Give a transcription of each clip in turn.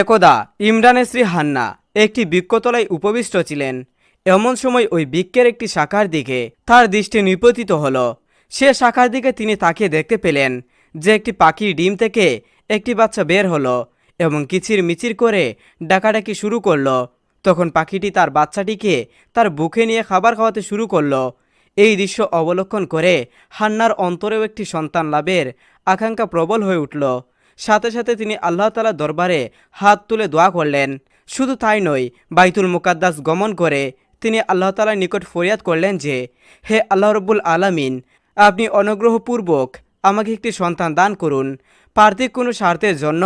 একদা ইমরানের স্ত্রী হান্না একটি বৃক্ষতলায় উপবিষ্ট ছিলেন। এমন সময় ওই বৃক্ষের একটি শাখার দিকে তার দৃষ্টি নিপতিত হলো। সে শাখার দিকে তিনি তাকিয়ে দেখতে পেলেন যে একটি পাখির ডিম থেকে একটি বাচ্চা বের হলো এবং কিচির মিচির করে ডাকাডাকি শুরু করলো। তখন পাখিটি তার বাচ্চাটিকে তার বুকে নিয়ে খাবার খাওয়াতে শুরু করলো। এই দৃশ্য অবলোকন করে হান্নার অন্তরেও একটি সন্তান লাভের আকাঙ্ক্ষা প্রবল হয়ে উঠল। সাথে সাথে তিনি আল্লাহ তাআলার দরবারে হাত তুলে দোয়া করলেন। শুধু তাই নয়, বাইতুল মুকাদ্দাস গমন করে তিনি আল্লাহ তাআলার নিকট ফরিয়াদ করলেন যে, হে আল্লাহ রব্বুল আলামিন, আপনি অনুগ্রহপূর্বক আমাকে একটি সন্তান দান করুন। পার্থিব কোনো স্বার্থের জন্য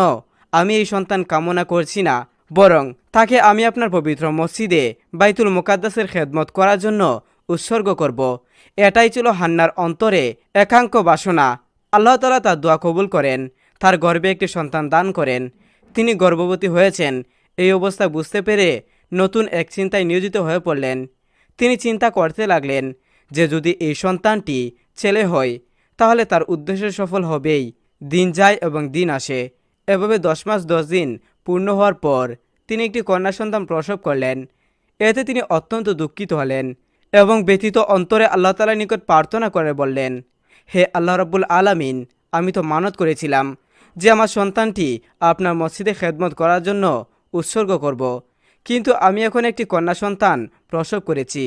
আমি এই সন্তান কামনা করছি না, বরং তাকে আমি আপনার পবিত্র মসজিদে বাইতুল মুকাদ্দাসের খেদমত করার জন্য উৎসর্গ করব। এটাই ছিল হান্নার অন্তরে একাঙ্ক বাসনা। আল্লাহ তাআলা তার দোয়া কবুল করেন, তার গর্ভে একটি সন্তান দান করেন। তিনি গর্ভবতী হয়েছেন এই অবস্থা বুঝতে পেরে নতুন এক চিন্তায় নিয়োজিত হয়ে পড়লেন। তিনি চিন্তা করতে লাগলেন যে যদি এই সন্তানটি ছেলে হয় তাহলে তার উদ্দেশ্য সফল হবেই। দিন যায় এবং দিন আসে। এভাবে 10 মাস 10 দিন পূর্ণ হওয়ার পর তিনি একটি কন্যা সন্তান প্রসব করলেন। এতে তিনি অত্যন্ত দুঃখিত হলেন এবং ব্যথিত অন্তরে আল্লাহ তাআলার নিকট প্রার্থনা করে বললেন, হে আল্লাহ রাব্বুল আলামিন, আমি তো মানত করেছিলাম যে আমার সন্তানটি আপনার মসজিদে খেদমত করার জন্য উৎসর্গ করব, কিন্তু আমি এখন একটি কন্যা সন্তান প্রসব করেছি।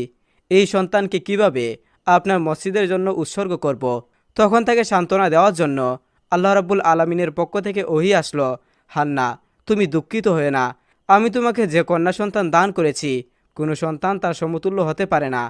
এই সন্তানকে কিভাবে আপনার মসজিদের জন্য উৎসর্গ করব? তখন তাকে সান্ত্বনা দেওয়ার জন্য আল্লাহ রাব্বুল আলামিনের পক্ষ থেকে ওহী আসলো, হান্না, তুমি দুঃখিত হয়ে না। আমি তোমাকে যে কন্যা সন্তান দান করেছি কোনো সন্তান তার সমতুল্য হতে পারে না।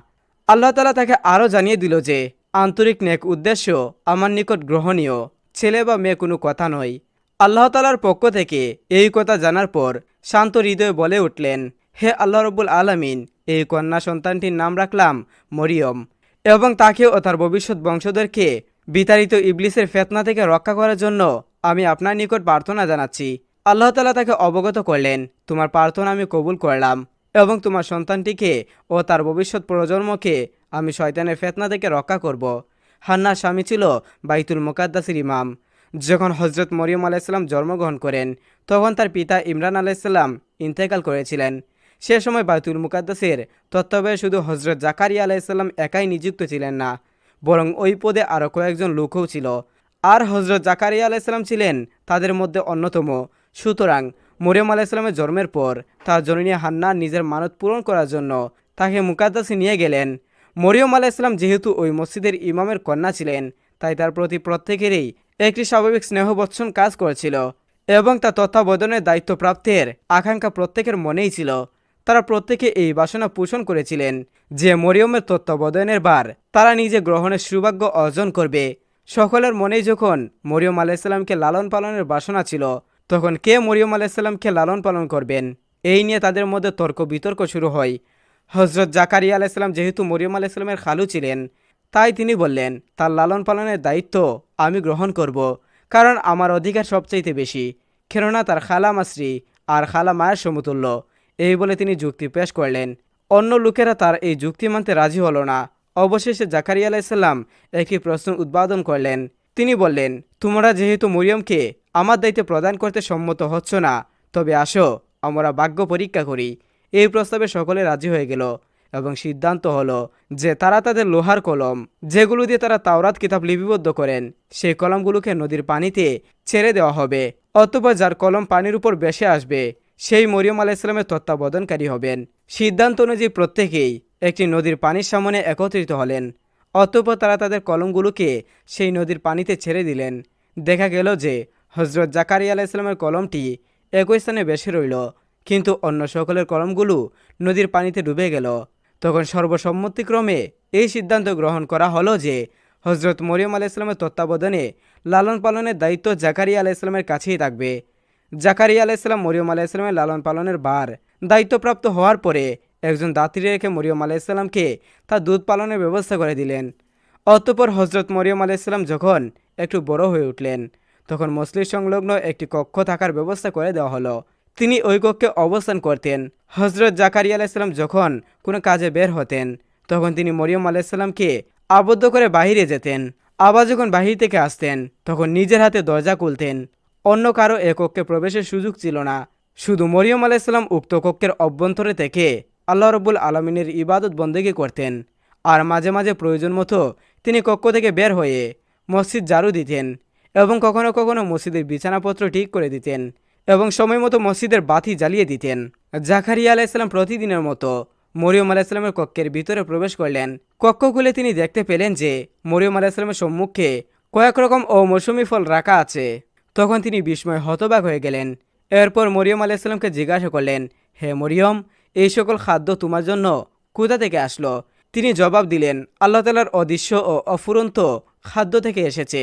আল্লাহ তাআলা তাকে আরও জানিয়ে দিল যে আন্তরিক নেক উদ্দেশ্য আমার নিকট গ্রহণীয়, ছেলে বা মেয়ে কোনো কথা নয়। আল্লাহ তাআলার পক্ষ থেকে এই কথা জানার পর শান্ত হৃদয়ে বলে উঠলেন, হে আল্লাহ রব্বুল আলামিন, এই কন্যা সন্তানটির নাম রাখলাম মরিয়ম এবং তাকে ও তার ভবিষ্যৎ বংশধরকে বিতাড়িত ইবলিসের ফিতনা থেকে রক্ষা করার জন্য আমি আপনার নিকট প্রার্থনা জানাচ্ছি। আল্লাহ তাআলা তাকে অবগত করলেন, তোমার প্রার্থনা আমি কবুল করলাম এবং তোমার সন্তানটিকে ও তার ভবিষ্যৎ প্রজন্মকে আমি শয়তানের ফিতনা থেকে রক্ষা করব। হান্নার স্বামী ছিল বাইতুল মুকাদ্দাসের ইমাম। যখন হজরত মরিয়ম আলাইসাল্লাম জন্মগ্রহণ করেন তখন তার পিতা ইমরান আলাইসাল্লাম ইন্তেকাল করেছিলেন। সে সময় বাইতুল মুকাদ্দাসের তত্ত্বাবধানে শুধু হজরত জাকারিয়া আলাইসাল্লাম একাই নিযুক্ত ছিলেন না, বরং ওই পদে আরও কয়েকজন লোকও ছিল। আর হজরত জাকারিয়া আলাইসাল্লাম ছিলেন তাদের মধ্যে অন্যতম। সুতরাং মরিয়ম আলাইসাল্লামের জন্মের পর তার জননী হান্না নিজের মানত পূরণ করার জন্য তাকে মুকাদ্দাসে নিয়ে গেলেন। মরিয়ম আলাইসাল্লাম যেহেতু ওই মসজিদের ইমামের কন্যা ছিলেন, তাই তার প্রতি প্রত্যেকেরই একটি স্বাভাবিক স্নেহবৎসন কাজ করেছিল এবং তা তত্ত্বাবধানের দায়িত্বপ্রাপ্তের আকাঙ্ক্ষা প্রত্যেকের মনেই ছিল। তারা প্রত্যেকে এই বাসনা পোষণ করেছিলেন যে মরিয়মের তত্ত্বাবধানের ভার তারা নিজে গ্রহণের সৌভাগ্য অর্জন করবে। সকলের মনেই যখন মরিয়ম আলাইসাল্লামকে লালন পালনের বাসনা ছিল, তখন কে মরিয়ম আলাইসাল্লামকে লালন পালন করবেন এই নিয়ে তাদের মধ্যে তর্ক বিতর্ক শুরু হয়। হজরত জাকারিয়া আলাইসাল্লাম যেহেতু মরিয়ম আলাইসাল্লামের খালু ছিলেন, তাই তিনি বললেন, তার লালন পালনের দায়িত্ব আমি গ্রহণ করব, কারণ আমার অধিকার সবচাইতে বেশি, কেননা তার খালা মাসরি আর খালা মায়ের সমতুল্য। এই বলে তিনি যুক্তি পেশ করলেন। অন্য লোকেরা তার এই যুক্তি মানতে রাজি হলো না। অবশেষে জাকারিয়া আলাইসাল্লাম একটি প্রশ্ন উদ্বোধন করলেন। তিনি বললেন, তোমরা যেহেতু মরিয়মকে আমার দায়িত্ব প্রদান করতে সম্মত হচ্ছ না, তবে আসো আমরা ভাগ্য পরীক্ষা করি। এই প্রস্তাবে সকলে রাজি হয়ে গেল এবং সিদ্ধান্ত হলো যে তারা তাদের লোহার কলম, যেগুলো দিয়ে তারা তাওরাত কিতাব লিপিবদ্ধ করেন, সেই কলমগুলোকে নদীর পানিতে ছেড়ে দেওয়া হবে। অতঃপর যার কলম পানির উপর ভেসে আসবে সেই মরিয়ম আলাইসাল্লামের তত্ত্বাবধানকারী হবেন। সিদ্ধান্ত অনুযায়ী প্রত্যেকেই একটি নদীর পানির সামনে একত্রিত হলেন। অতঃপর তারা তাদের কলমগুলোকে সেই নদীর পানিতে ছেড়ে দিলেন। দেখা গেল যে হজরত জাকারিয়া আলাইসাল্লামের কলমটি একই স্থানে ভেসে রইল, কিন্তু অন্য সকলের কলমগুলো নদীর পানিতে ডুবে গেল। তখন সর্বসম্মতিক্রমে এই সিদ্ধান্ত গ্রহণ করা হলো যে হজরত মরিয়ম আলাইসাল্লামের তত্ত্বাবধানে লালন পালনের দায়িত্ব জাকারিয়া আলাইসাল্লামের কাছেই থাকবে। জাকারিয়া আলাইসাল্লাম মরিয়ম আলাইসাল্লামের লালন পালনের ভার দায়িত্বপ্রাপ্ত হওয়ার পরে একজন দাত্রী রেখে মরিয়ম আলাইসাল্লামকে তার দুধ পালনের ব্যবস্থা করে দিলেন। অতঃপর হজরত মরিয়ম আলাইসাল্লাম যখন একটু বড় হয়ে উঠলেন, তখন মসজিদ সংলগ্ন একটি কক্ষ থাকার ব্যবস্থা করে দেওয়া হলো। তিনি ওই কক্ষে অবস্থান করতেন। হজরত জাকারিয়া আলাইসাল্লাম যখন কোনো কাজে বের হতেন, তখন তিনি মরিয়ম আলাইসাল্লামকে আবদ্ধ করে বাহিরে যেতেন। আবার যখন বাহির থেকে আসতেন, তখন নিজের হাতে দরজা খুলতেন। অন্য কারো এ কক্ষে প্রবেশের সুযোগ ছিল না। শুধু মরিয়ম আলাইসাল্লাম উক্ত কক্ষের অভ্যন্তরে থেকে আল্লাহ রব্বুল আলমিনের ইবাদত বন্দেগী করতেন, আর মাঝে মাঝে প্রয়োজন মতো তিনি কক্ষ থেকে বের হয়ে মসজিদ ঝাড়ু দিতেন এবং কখনো কখনো মসজিদের বিছানাপত্র ঠিক করে দিতেন এবং সময় মতো মসজিদের বাতি জ্বালিয়ে দিতেন। জাকারিয়া আলাইসাল্লাম প্রতিদিনের মতো মরিয়ম আলাইসাল্লামের কক্ষের ভিতরে প্রবেশ করলেন। কক্ষ খুলে তিনি দেখতে পেলেন যে মরিয়ম আলাইসাল্লামের সম্মুখে কয়েক রকম অমৌসুমি ফল রাখা আছে। তখন তিনি বিস্ময় হতবাক হয়ে গেলেন। এরপর মরিয়ম আলাইসাল্লামকে জিজ্ঞাসা করলেন, হে মরিয়ম, এই সকল খাদ্য তোমার জন্য কোথা থেকে আসলো? তিনি জবাব দিলেন, আল্লাহ তালার অদৃশ্য ও অফুরন্ত খাদ্য থেকে এসেছে।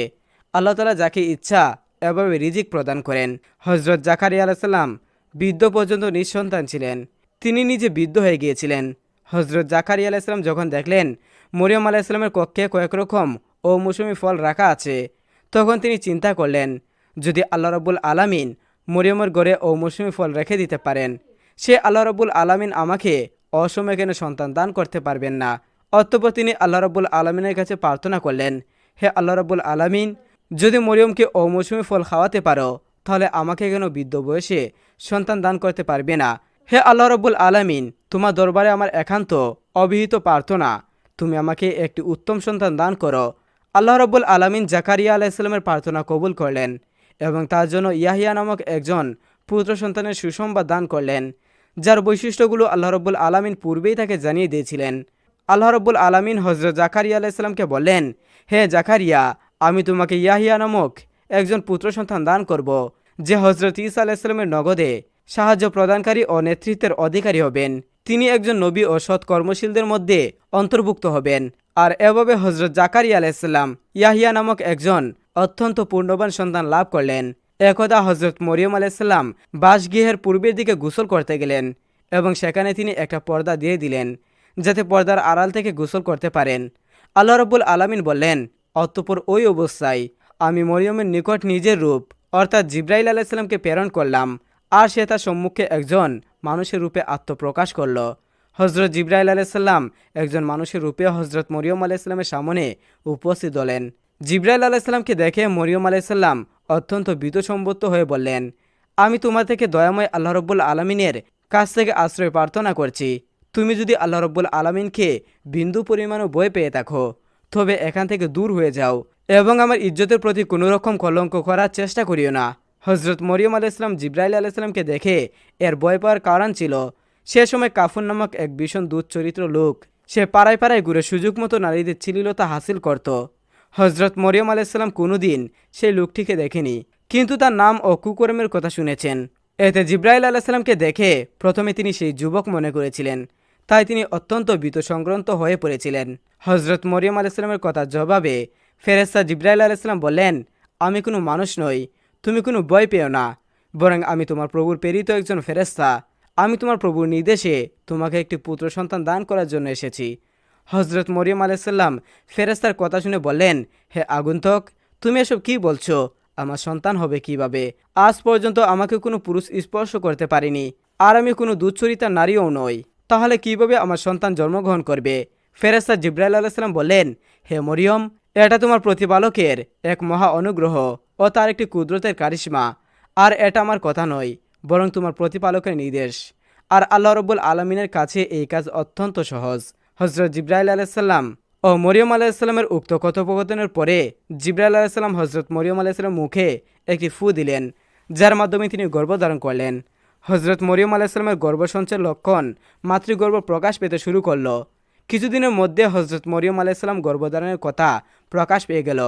আল্লাহ তালা যাকে ইচ্ছা এভাবে রিজিক প্রদান করেন। হজরত জাকারিয়া আলাইসাল্লাম বৃদ্ধ পর্যন্ত নিঃসন্তান ছিলেন। তিনি নিজে বৃদ্ধ হয়ে গিয়েছিলেন। হজরত জাকারিয়া আলাইসাল্লাম যখন দেখলেন মরিয়ম আলাইসাল্লামের কক্ষে কয়েক রকম অমৌসুমি ফল রাখা আছে, তখন তিনি চিন্তা করলেন, যদি আল্লাহ রাব্বুল আলামিন মরিয়মের ঘরে অমৌসুমি ফল রেখে দিতে পারেন, সে আল্লাহ রাব্বুল আলামিন আমাকে অসময়ে কেন সন্তান দান করতে পারবেন না। অতঃপর তিনি আল্লাহ রাব্বুল আলামিনের কাছে প্রার্থনা করলেন, হে আল্লাহ রাব্বুল আলামিন, যদি মরিয়মকে অমৌসুমি ফল খাওয়াতে পারো, তাহলে আমাকে কেন বৃদ্ধ বয়সে সন্তান দান করতে পারবে না। হে আল্লাহ রাব্বুল আলামিন, তোমার দরবারে আমার একান্ত অবিহিত প্রার্থনা, তুমি আমাকে একটি উত্তম সন্তান দান করো। আল্লাহ রাব্বুল আলামিন জাকারিয়া আলাইহিসসালামের প্রার্থনা কবুল করলেন এবং তার জন্য ইয়াহিয়া নামক একজন পুত্র সন্তানের সুসংবাদ দান করলেন, যার বৈশিষ্ট্যগুলো আল্লাহ রাব্বুল আলামিন পূর্বেই তাকে জানিয়ে দিয়েছিলেন। আল্লাহ রাব্বুল আলামিন হযরত জাকারিয়া আলাইহিসসালামকে বললেন, হে জাকারিয়া, আমি তোমাকে ইয়াহিয়া নামক একজন পুত্র সন্তান দান করব, যে হযরত ঈসা আলাইহিসসালামের নগদে সাহায্য প্রদানকারী ও নেতৃত্বের অধিকারী হবেন। তিনি একজন নবী ও সৎ কর্মশীলদের মধ্যে অন্তর্ভুক্ত হবেন। আর এভাবে হযরত জাকারিয়া আলাইহিসসালাম ইয়াহিয়া নামক একজন অত্যন্ত পূর্ণবান সন্তান লাভ করলেন। একদা হযরত মরিয়ম আলাইহিসসালাম বাসগৃহের পূর্বের দিকে গোসল করতে গেলেন এবং সেখানে তিনি একটা পর্দা দিয়ে দিলেন, যাতে পর্দার আড়াল থেকে গোসল করতে পারেন। আল্লাহ রাব্বুল আলামিন বললেন, অতঃপর ওই অবস্থায় আমি মরিয়মের নিকট নিজের রূপ অর্থাৎ জিবরাইল আলাইহিসসালামকে প্রেরণ করলাম, আর সে তার সম্মুখে একজন মানুষের রূপে আত্মপ্রকাশ করল। হজরত জিবরাইল আলাইহিসসালাম একজন মানুষের রূপে হজরত মরিয়ম আলাইহিসসালামের সামনে উপস্থিত হলেন। জিবরাইল আলাইহিসসালামকে দেখে মরিয়ম আলাইহিসসালাম অত্যন্ত ভীতসম্ভূত হয়ে বললেন, আমি তোমার থেকে দয়াময় আল্লাহ রাব্বুল আলামিনের কাছ থেকে আশ্রয় প্রার্থনা করছি। তুমি যদি আল্লাহ রাব্বুল আলামিনকে বিন্দু পরিমাণও ভয় পেয়ে থাকো, তবে এখান থেকে দূর হয়ে যাও এবং আমার ইজ্জতের প্রতি কোনো রকম কলঙ্ক করার চেষ্টা করিও না। হজরত মরিয়ম আলাইহিসসালাম জিবরাইল আলাইহিসসালামকে দেখে এর ভয় পাওয়ার কারণ ছিল, সে সময় কাফুর নামক এক ভীষণ দুধ চরিত্র লোক সে পাড়ায় পাড়ায় ঘুরে সুযোগ মতো নারীদের ছিলিলতা হাসিল করত। হজরত মরিয়ম আলাইহিসসালাম কোনোদিন সেই লোকটিকে দেখেনি, কিন্তু তার নাম ও কুকর্মের কথা শুনেছেন। এতে জিবরাইল আলাইহিসসালামকে দেখে প্রথমে তিনি সেই যুবক মনে করেছিলেন, তাই তিনি অত্যন্ত ভীতসংক্রান্ত হয়ে পড়েছিলেন। হজরত মরিয়ম আলাইহিসসালামের কথার জবাবে ফেরেশতা জিবরাইল আলাইহিসসালাম বললেন, আমি কোনো মানুষ নই, তুমি কোনো ভয় পেও না, বরং আমি তোমার প্রভুর প্রেরিত একজন ফেরেশতা। আমি তোমার প্রভুর নির্দেশে তোমাকে একটি পুত্র সন্তান দান করার জন্য এসেছি। হজরত মরিয়ম আলাইহিসসালাম ফেরেশতার কথা শুনে বললেন, হে আগন্তুক, তুমি এসব কি বলছো? আমার সন্তান হবে কিভাবে? আজ পর্যন্ত আমাকে কোনো পুরুষ স্পর্শ করতে পারেনি, আর আমি কোনো দুচ্চরিতা নারীও নই, তাহলে কিভাবে আমার সন্তান জন্মগ্রহণ করবে? ফেরেশতা জিবরাইল আলাইহিসসালাম বললেন, হে মরিয়ম, এটা তোমার প্রতিপালকের এক মহা অনুগ্রহ ও তার একটি কুদরতের কারিশমা, আর এটা আমার কথা নয়, বরং তোমার প্রতিপালকের নির্দেশ। আর আল্লাহ রাব্বুল আলামিনের কাছে এই কাজ অত্যন্ত সহজ। হজরত জিবরাইল আলাইহিসসালাম ও মরিয়ম আলাইহিসসালামের উক্ত কথোপকথনের পরে জিবরাইল আলাইহিসসালাম হজরত মরিয়ম আলাইহিসসালামের মুখে একটি ফু দিলেন, যার মাধ্যমে তিনি গর্ভধারণ করলেন। হজরত মরিয়ম আলাইহিসসালামের গর্ভসঞ্চয়ের লক্ষণ মাতৃগর্ভ প্রকাশ পেতে শুরু করল। কিছুদিনের মধ্যে হজরত মরিয়ম আলাইহিসসালাম গর্ভধারণের কথা প্রকাশ পেয়ে গেল।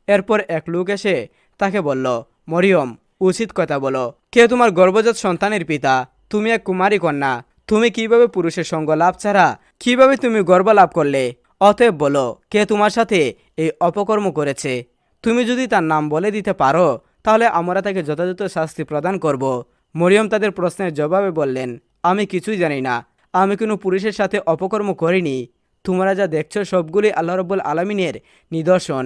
এরপর এক লোক এসে তাকে বলল, মরিয়ম, উচিত কথা বলো, কে তোমার গর্ভজাত সন্তানের পিতা? তুমি এক কুমারী কন্যা, তুমি কিভাবে পুরুষের সঙ্গ লাভ ছাড়া কিভাবে তুমি গর্ভ লাভ করলে? অতএব বলো, কে তোমার সাথে এই অপকর্ম করেছে? তুমি যদি তার নাম বলে দিতে পারো, তাহলে আমরা তাকে যথাযথ শাস্তি প্রদান করব। মরিয়ম তাদের প্রশ্নের জবাবে বললেন, আমি কিছুই জানি না, আমি কোনো পুরুষের সাথে অপকর্ম করিনি। তোমরা যা দেখছো সবগুলি আল্লাহ রাব্বুল আলামিনের নিদর্শন।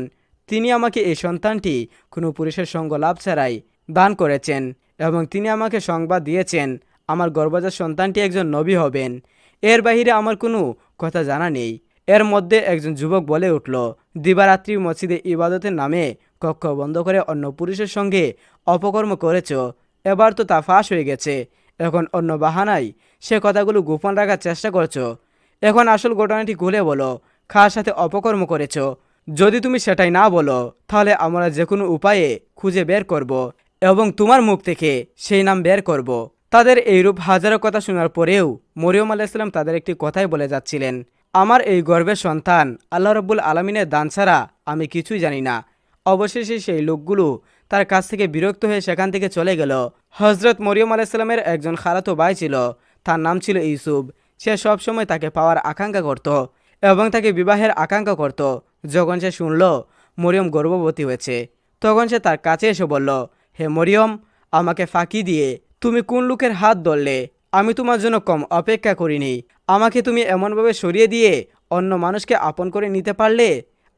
তিনি আমাকে এই সন্তানটি কোনো পুরুষের সঙ্গ লাভ ছাড়াই দান করেছেন এবং তিনি আমাকে সংবাদ দিয়েছেন আমার গর্ভজাত সন্তানটি একজন নবী হবেন। এর বাহিরে আমার কোনো কথা জানা নেই। এর মধ্যে একজন যুবক বলে উঠল, দিবারাত্রি মসজিদে ইবাদতের নামে কক্ষ বন্ধ করে অন্য পুরুষের সঙ্গে অপকর্ম করেছ, এবার তো তা ফাঁস হয়ে গেছে এখন অন্য বাহানায় সে কথাগুলো গোপন রাখার চেষ্টা করছো। এখন আসল ঘটনাটি খুলে বলো, কার সাথে অপকর্ম করেছো। যদি তুমি সেটাই না বলো তাহলে আমরা যে কোনো উপায়ে খুঁজে বের করব এবং তোমার মুখ থেকে সেই নাম বের করব। তাদের এইরূপ হাজারো কথা শোনার পরেও মরিয়ম আলাইহিস সালাম তাদের একটি কথাই বলে যাচ্ছিলেন, আমার এই গর্ভের সন্তান আল্লাহ রাব্বুল আলামিনের দান ছাড়া আমি কিছুই জানি না। অবশেষে সেই লোকগুলো তার কাছ থেকে বিরক্ত হয়ে সেখান থেকে চলে গেল। হজরত মরিয়ম আলাইহিস সালামের একজন খালাতো ভাই ছিল, তার নাম ছিল ইউসুফ। সে সবসময় তাকে পাওয়ার আকাঙ্ক্ষা করত এবং তাকে বিবাহের আকাঙ্ক্ষা করত। যখন সে শুনল মরিয়ম গর্ভবতী হয়েছে, তখন সে তার কাছে এসে বলল, হে মরিয়ম, আমাকে ফাঁকি দিয়ে তুমি কোন লোকের হাত ধরলে? আমি তোমার জন্য কম অপেক্ষা করিনি। আমাকে তুমি এমনভাবে সরিয়ে দিয়ে অন্য মানুষকে আপন করে নিতে পারলে?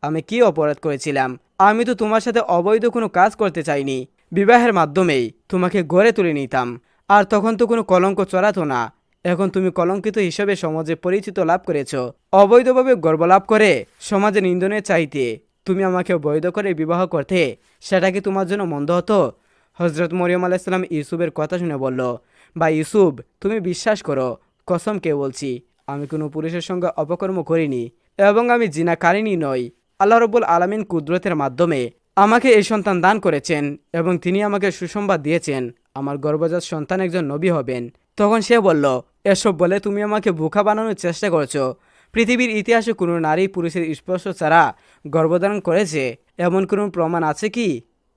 আমি কি অপরাধ করেছিলাম? আমি তো তোমার সাথে অবৈধ কোনো কাজ করতে চাইনি। বিবাহের মাধ্যমেই তোমাকে গড়ে তুলে নিতাম, আর তখন তো কোনো কলঙ্ক চড়াতো না। এখন তুমি কলঙ্কিত হিসেবে সমাজে পরিচিত লাভ করেছ। অবৈধভাবে গর্ভলাভ করে সমাজে নিন্দনের চাইতে তুমি আমাকে বৈধ করে বিবাহ করতে, সেটা কি তোমার জন্য মন্দ হতো? হজরত মরিয়ম আলাইহিস সালাম ইউসুফের কথা শুনে বলল, বা ইউসুফ, তুমি বিশ্বাস করো, কসম কে বলছি, আমি কোনো পুরুষের সঙ্গে অপকর্ম করিনি এবং আমি জিনাকারিনী নই। আল্লাহ রাব্বুল আলামিন কুদরতের মাধ্যমে আমাকে এই সন্তান দান করেছেন এবং তিনি আমাকে সুসংবাদ দিয়েছেন আমার গর্ভজাত সন্তান একজন নবী হবেন। তখন সে বলল, এসব বলে তুমি আমাকে বোকা বানানোর চেষ্টা করছো। পৃথিবীর ইতিহাসে কোনো নারী পুরুষের স্পর্শ ছাড়া গর্ভধারণ করেছে এমন কোনো প্রমাণ আছে কি?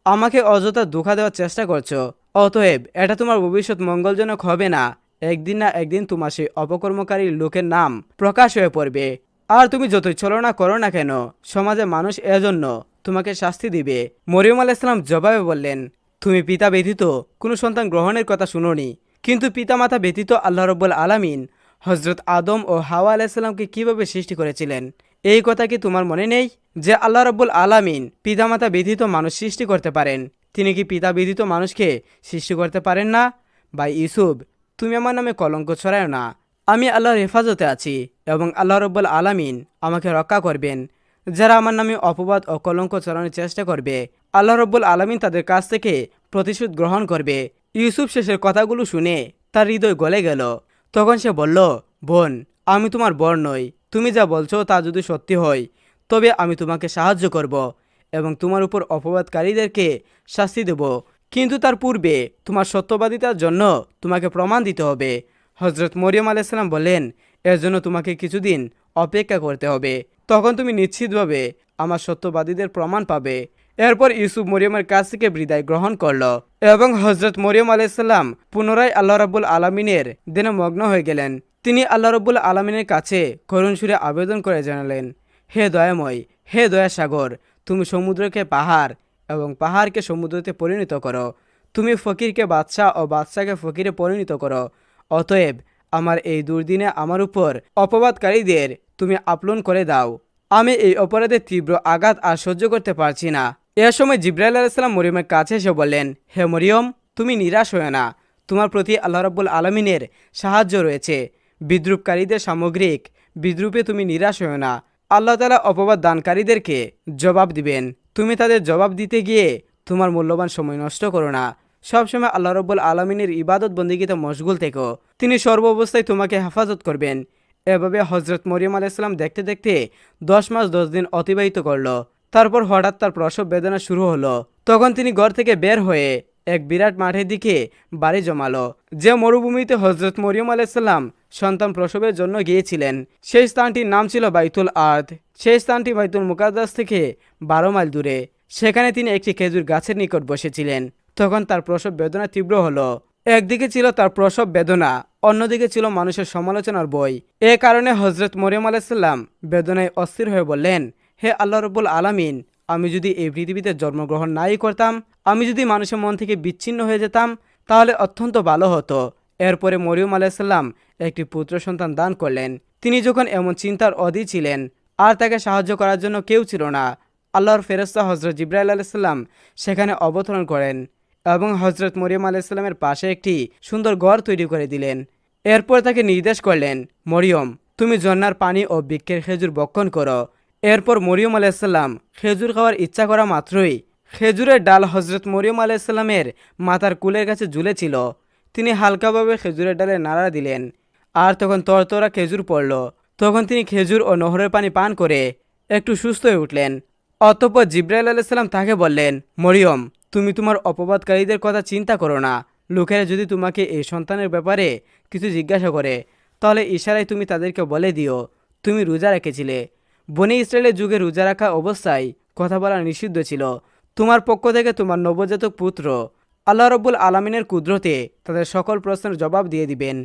আমাকে অযথা ধোঁকা দেওয়ার চেষ্টা করছো। অতএব এটা তোমার ভবিষ্যৎ মঙ্গলজনক হবে না। একদিন না একদিন তোমার সেই অপকর্মকারী লোকের নাম প্রকাশ হয়ে পড়বে। আর তুমি যতই ছলনা করো না কেন, সমাজে মানুষ এজন্য তোমাকে শাস্তি দিবে। মরিয়ম আলাইহিস সালাম জবাবে বললেন, তুমি পিতা ব্যতীত কোনো সন্তান গ্রহণের কথা শুনোনি, কিন্তু পিতামাতা ব্যতীত আল্লাহ রাব্বুল আলামিন হজরত আদম ও হাওয়া আলাইহিস সালামকে কিভাবে সৃষ্টি করেছিলেন এই কথা কি তোমার মনে নেই? যে আল্লাহ রাব্বুল আলামিন পিতামাতা ব্যতীত মানুষ সৃষ্টি করতে পারেন, তিনি কি পিতা ব্যতীত মানুষকে সৃষ্টি করতে পারেন না? ভাই ইউসুফ, তুমি আমার নামে কলঙ্ক ছড়ায় না। আমি আল্লাহর হেফাজতে আছি এবং আল্লাহ রাব্বুল আলামিন আমাকে রক্ষা করবেন। যারা আমার নামে অপবাদ ও কলঙ্ক ছড়ানোর চেষ্টা করবে, আল্লাহ রাব্বুল আলামিন তাদের কাছ থেকে প্রতিশোধ গ্রহণ করবে। ইউসুফ শেষের কথাগুলো শুনে তার হৃদয় গলে গেল। তখন সে বলল, বোন, আমি তোমার বর নই। তুমি যা বলছো তা যদি সত্যি হয় তবে আমি তোমাকে সাহায্য করব এবং তোমার উপর অপবাদকারীদেরকে শাস্তি দেব, কিন্তু তার পূর্বে তোমার সত্যবাদিতার জন্য তোমাকে প্রমাণ দিতে হবে। হজরত মরিয়ম আলাইহিস সালাম বললেন, এর জন্য তোমাকে কিছুদিন অপেক্ষা করতে হবে, তখন তুমি নিশ্চিতভাবে আমার সত্যবাদীদের প্রমাণ পাবে। এরপর ইউসুফ মরিয়মের কাছ থেকে বিদায় গ্রহণ করল এবং হজরত মরিয়ম আলাইহিস সালাম পুনরায় আল্লাহ রাব্বুল আলামিনের দিনে মগ্ন হয়ে গেলেন। তিনি আল্লাহ রাব্বুল আলামিনের কাছে করুণ সুরে আবেদন করে জানালেন, হে দয়াময়, হে দয়াসাগর, তুমি সমুদ্রকে পাহাড় এবং পাহাড়কে সমুদ্রতে পরিণত করো। তুমি ফকিরকে বাদশাহ ও বাদশাকে ফকিরে পরিণত করো। অতএব আমার এই দুর্দিনে আমার উপর অপবাদকারীদের তুমি আপলন করে দাও। আমি এই অপরাধের তীব্র আঘাত আর সহ্য করতে পারছি না। এ সময় জিবরাইল আলাইহিস সালাম মরিয়মের কাছে এসে বললেন, হে মরিয়ম, তুমি নিরাশ হয়ে না। তোমার প্রতি আল্লাহ রাব্বুল আলামিনের সাহায্য রয়েছে। বিদ্রুপকারীদের সামগ্রিক বিদ্রুপে তুমি নিরাশ হয়ে না। আল্লাহ তাআলা অপবাদ দানকারীদেরকে জবাব দিবেন। তুমি তাদের জবাব দিতে গিয়ে তোমার মূল্যবান সময় নষ্ট করো না। সবসময় আল্লাহ রাব্বুল আলামিনের ইবাদত বন্দেগীতে মশগুল থেকো। তিনি সর্ব অবস্থায় তোমাকে হেফাজত করবেন। এভাবে হজরত মরিয়ম আলাইহিস সালাম দেখতে দেখতে 10 মাস 10 দিন অতিবাহিত করল। তারপর হঠাৎ তার প্রসব বেদনা শুরু হলো। তখন তিনি ঘর থেকে বের হয়ে এক বিরাট মাঠের দিকে বাড়ি জমালো। যে মরুভূমিতে হজরত মরিয়ম আলাইহিস সালাম সন্তান প্রসবের জন্য গিয়েছিলেন, সেই স্থানটির নাম ছিল বাইতুল আর্দ। সেই স্থানটি বাইতুল মুকাদ্দাস থেকে 12 মাইল দূরে। সেখানে তিনি একটি খেজুর গাছের নিকট বসেছিলেন। তখন তার প্রসব বেদনা তীব্র হলো। একদিকে ছিল তার প্রসব বেদনা, অন্যদিকে ছিল মানুষের সমালোচনার বই। এ কারণে হজরত মরিয়ম আলাইহিস সালাম বেদনায় অস্থির হয়ে বললেন, হে আল্লাহ রাব্বুল আলামিন, আমি যদি এই পৃথিবীতে জন্মগ্রহণ নাই করতাম, আমি যদি মানুষের মন থেকে বিচ্ছিন্ন হয়ে যেতাম, তাহলে অত্যন্ত ভালো হতো। এরপরে মরিয়ম আলাইহিস সালাম একটি পুত্র সন্তান দান করলেন। তিনি যখন এমন চিন্তার অধীর ছিলেন আর তাকে সাহায্য করার জন্য কেউ ছিল না, আল্লাহর ফেরেশতা হজরত জিবরাইল আলাইহিস সালাম সেখানে অবতরণ করেন এবং হজরত মরিয়ম আলাইহিস সালামের পাশে একটি সুন্দর ঘর তৈরি করে দিলেন। এরপর তাকে নির্দেশ করলেন, মরিয়ম, তুমি ঝর্ণার পানি ও বৃক্ষের খেজুর ভক্ষণ করো। এরপর মরিয়ম আলাইহিস সালাম খেজুর খাওয়ার ইচ্ছা করা মাত্রই খেজুরের ডাল হজরত মরিয়ম আলাইহিস সালামের মাথার কুলের কাছে ঝুলেছিল। তিনি হালকাভাবে খেজুরের ডালে নাড়া দিলেন, আর তখন তরতরা খেজুর পড়ল। তখন তিনি খেজুর ও নহরের পানি পান করে একটু সুস্থ হয়ে উঠলেন। অতঃপর জিব্রাইল আলাইহিস সালাম তাকে বললেন, মরিয়ম, তুমি তোমার অপবাদকারীদের কথা চিন্তা করো না। লোকেরা যদি তোমাকে এই সন্তানের ব্যাপারে কিছু জিজ্ঞাসা করে, তাহলে ইশারায় তুমি তাদেরকে বলে দিও তুমি রোজা রেখেছিলে। বনি ইসরায়েলের যুগে রোজা রাখা অবস্থায় কথা বলা নিষিদ্ধ ছিল। তোমার পক্ষ থেকে তোমার নবজাতক পুত্র আল্লাহ রব্বুল আলমিনের কুদরতে তাদের সকল প্রশ্নের জবাব দিয়ে দিবেন।